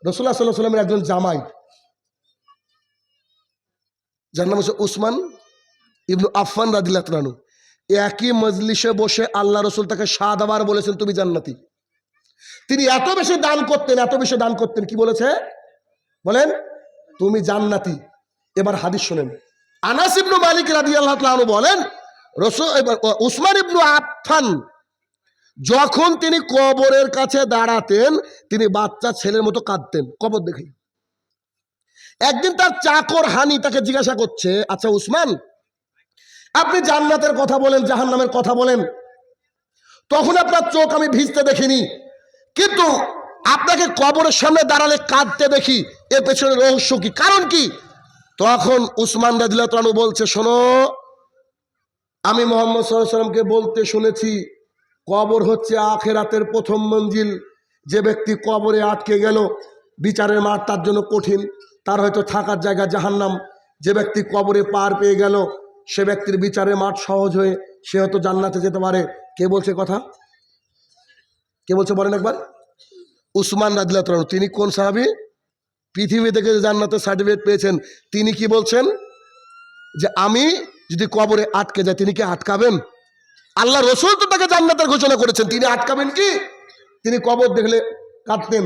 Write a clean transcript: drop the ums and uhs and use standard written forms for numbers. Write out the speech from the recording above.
রাসূলুল্লাহ সাল্লাল্লাহু আলাইহি ওয়াসাল্লামের একজন জামাই, যার নাম হচ্ছে উসমান ইবনু আফফান রাদিয়াল্লাহু তাআলা আনহু, একই মজলিসে বসে আল্লাহ রসুল তাকে 7 বার বলেছেন তুমি জান্নাতি। তিনি এত বেশি দান করতেন, কি বলেছে বলেন? তুমি জান্নাতি। এবার হাদিস শুনেন। আনাস ইবনু মালিক রাদিয়াল্লাহু তাআলা আনহু বলেন, উসমান ইবনু আফফান যখন তিনি কবরের কাছে দাঁড়াতেন, তিনি বাচ্চা ছেলের মতো কাঁদতেন কবর দেখে। একদিন তার চাকর হানি তাকে জিজ্ঞাসা করছে, আচ্ছা উসমান, আপনি জান্নাতের কথা বলেন, জাহান্নামের কথা বলেন, তখন আপনার চোখ আমি ভিজতে দেখিনি, কিন্তু আপনাকে কবরের সামনে দাঁড়ালে কাঁদতে দেখি, এর পেছনে রহস্য কি, কারণ কি? তখন উসমান রাদিয়াল্লাহু তাআলা আনহু বলছে, শোনো, আমি মুহাম্মদ সাল্লাল্লাহু আলাইহি ওয়াসাল্লামকে বলতে শুনেছি কবর হচ্ছে আখিরাতের প্রথম মঞ্জিল। যে ব্যক্তি কবরে আটকে গেল, বিচারের মাঠ তার জন্য কঠিন, তার হয়তো থাকার জায়গা জাহান্নাম। যে ব্যক্তি কবরে পার পেয়ে গেল, সে ব্যক্তির বিচারের মাঠ সহজ হয়ে সে হয়তো জান্নাতে যেতে পারে। কে বলছে কথা? কে বলছে বলেন একবার? উসমান রাদিয়াল্লাহু তাআলা। তিনি কোন সাহাবী? পৃথিবী থেকে জান্নাতের সার্টিফিকেট পেয়েছেন। তিনি কি বলছেন? যে আমি যদি কবরে আটকে যাই, তিনি কি আটকাবেন? আল্লাহ রসুল তো তাকে জান্নাতের ঘোষণা করেছেন, তিনি আটকাবেন কি? তিনি কবর দেখলে কাঁদতেন।